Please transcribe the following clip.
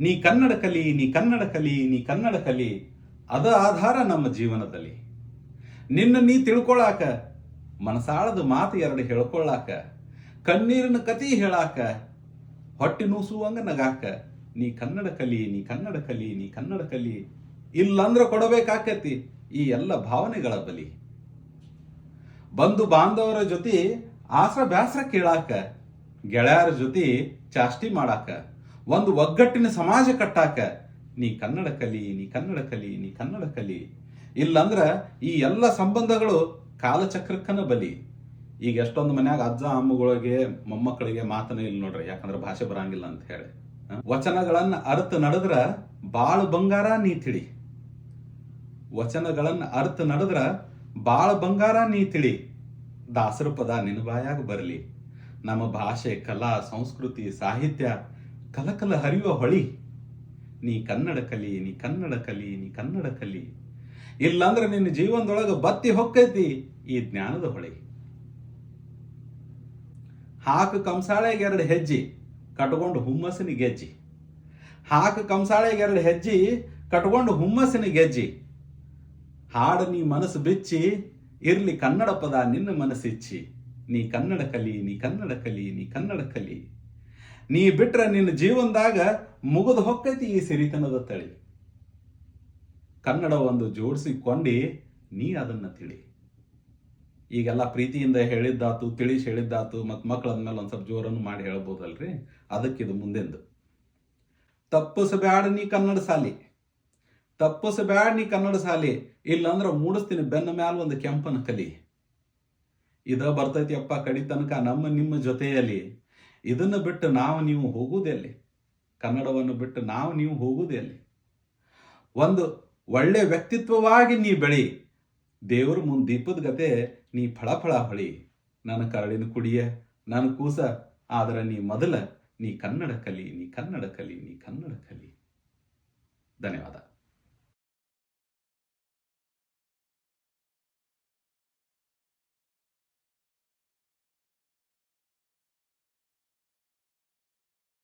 ನೀ ಕನ್ನಡ ಕಲಿ, ನೀ ಕನ್ನಡ ಕಲಿ, ನೀ ಕನ್ನಡ ಕಲಿ. ಅದ ಆಧಾರ ನಮ್ಮ ಜೀವನದಲ್ಲಿ. ನಿನ್ನ ನೀ ತಿಳ್ಕೊಳಾಕ, ಮನಸಾಳದ ಮಾತು ಎರಡು ಹೇಳ್ಕೊಳ್ಳಾಕ, ಕಣ್ಣೀರಿನ ಕತಿ ಹೇಳಾಕ, ಹೊಟ್ಟಿ ನೂಸುವಂಗ ನಗಾಕ. ನೀ ಕನ್ನಡ ಕಲಿ, ನೀ ಕನ್ನಡ ಕಲಿ, ನೀ ಕನ್ನಡ ಕಲಿ. ಇಲ್ಲಂದ್ರ ಕೊಡಬೇಕಾಕತಿ ಈ ಎಲ್ಲ ಭಾವನೆಗಳ ಬಲಿ. ಬಂಧು ಬಾಂಧವರ ಜೊತೆ ಆಸರ ಬ್ಯಾಸರ ಕೇಳಾಕ, ಗೆಳೆಯರ ಜೊತೆ ಚಾಷ್ಟಿ ಮಾಡಾಕ, ಒಂದು ಒಗ್ಗಟ್ಟಿನ ಸಮಾಜ ಕಟ್ಟಾಕ. ನೀ ಕನ್ನಡ ಕಲಿ, ನೀ ಕನ್ನಡ ಕಲಿ, ನೀ ಕನ್ನಡ ಕಲಿ. ಇಲ್ಲಂದ್ರ ಈ ಎಲ್ಲ ಸಂಬಂಧಗಳು ಕಾಲಚಕ್ರಕ್ಕನ ಬಲಿ. ಈಗ ಎಷ್ಟೊಂದು ಮನ್ಯಾಗ ಅಜ್ಜ ಅಮ್ಮಗಳಿಗೆ ಮೊಮ್ಮಕ್ಕಳಿಗೆ ಮಾತನೇ ಇಲ್ಲ ನೋಡ್ರಿ, ಯಾಕಂದ್ರೆ ಭಾಷೆ ಬರಂಗಿಲ್ಲ ಅಂತ ಹೇಳಿ. ವಚನಗಳನ್ನ ಅರ್ಥ ನಡೆದ್ರ ಬಾಳು ಬಂಗಾರ ನೀ ತಿಳಿ. ವಚನಗಳನ್ನ ಅರ್ಥ ನಡೆದ್ರ ಬಾಳ ಬಂಗಾರ ನೀ ತಿಳಿ. ದಾಸರ ಪದ ನಿನ್ನ ಬಾಯಾಗ ಬರಲಿ. ನಮ್ಮ ಭಾಷೆ, ಕಲಾ, ಸಂಸ್ಕೃತಿ, ಸಾಹಿತ್ಯ ಕಲಕಲ ಹರಿಯುವ ಹೊಳಿ. ನೀ ಕನ್ನಡ ಕಲಿ, ನೀ ಕನ್ನಡ ಕಲಿ, ನೀ ಕನ್ನಡ ಕಲಿ. ಇಲ್ಲಾಂದ್ರೆ ನಿನ್ನ ಜೀವನದೊಳಗೆ ಬತ್ತಿ ಹೊಕ್ಕೈತಿ ಈ ಜ್ಞಾನದ ಹೊಳಿ. ಹಾಕು ಕಂಸಾಳೆಗೆ ಎರಡು ಹೆಜ್ಜಿ, ಕಟ್ಕೊಂಡು ಹುಮ್ಮಸ್ಸಿನ ಗೆಜ್ಜಿ. ಹಾಕು ಕಂಸಾಳೆಗೆ ಎರಡು ಹೆಜ್ಜಿ, ಕಟ್ಕೊಂಡು ಹುಮ್ಮಸ್ಸಿನ ಗೆಜ್ಜಿ. ಹಾಡು ನೀ ಮನಸ್ಸು ಬಿಚ್ಚಿ, ಇರ್ಲಿ ಕನ್ನಡ ಪದ ನಿನ್ನ ಮನಸ್ಸಿಚ್ಚಿ. ನೀ ಕನ್ನಡ ಕಲಿ, ನೀ ಕನ್ನಡ ಕಲಿ, ನೀ ಕನ್ನಡ ಕಲಿ. ನೀ ಬಿಟ್ರೆ ನಿನ್ನ ಜೀವನದಾಗ ಮುಗಿದು ಹೊಕ್ಕೈತಿ ಈ ಸಿರಿತನದ ತಳಿ. ಕನ್ನಡ ಒಂದು ಜೋಡಿಸಿಕೊಂಡಿ, ನೀ ಅದನ್ನ ತಿಳಿ. ಈಗೆಲ್ಲ ಪ್ರೀತಿಯಿಂದ ಹೇಳಿದ್ದಾತು, ತಿಳಿಸಿ ಹೇಳಿದ್ದಾತು, ಮತ್ತು ಮಕ್ಕಳಂದ್ಮೇಲೆ ಒಂದು ಸ್ವಲ್ಪ ಜೋರನ್ನು ಮಾಡಿ ಹೇಳ್ಬೋದಲ್ರಿ. ಅದಕ್ಕಿದು ಮುಂದೆಂದು. ತಪ್ಪಿಸಬ್ಯಾಡ ನೀ ಕನ್ನಡ ಸಾಲಿ, ತಪ್ಪಿಸಬ್ಯಾಡ ನೀ ಕನ್ನಡ ಸಾಲಿ. ಇಲ್ಲಂದ್ರೆ ಮೂಡಿಸ್ತೀನಿ ಬೆನ್ನ ಮ್ಯಾಲ ಒಂದು ಕೆಂಪನ ಕಲಿ. ಇದ ಬರ್ತೈತಿ ಅಪ್ಪ ಕಡಿ ತನಕ ನಮ್ಮ ನಿಮ್ಮ ಜೊತೆಯಲ್ಲಿ. ಇದನ್ನ ಬಿಟ್ಟು ನಾವು ನೀವು ಹೋಗುವುದೆಲ್ಲಿ? ಕನ್ನಡವನ್ನು ಬಿಟ್ಟು ನಾವು ನೀವು ಹೋಗುವುದೆಲ್ಲಿ? ಒಂದು ಒಳ್ಳೆ ವ್ಯಕ್ತಿತ್ವವಾಗಿ ನೀ ಬೆಳಿ. ದೇವ್ರ ಮುಂದೆ ದೀಪದ ಗತೆ ನೀ ಫಳ ಹೊಳಿ. ನನ್ನ ಕರಳಿನ ಕುಡಿಯ, ನನ್ನ ಕೂಸ, ಆದ್ರೆ ನೀ ಮೊದಲ ನೀ ಕನ್ನಡ ಕಲಿ, ನೀ ಕನ್ನಡ ಕಲಿ, ನೀ ಕನ್ನಡ ಕಲಿ. ಧನ್ಯವಾದ.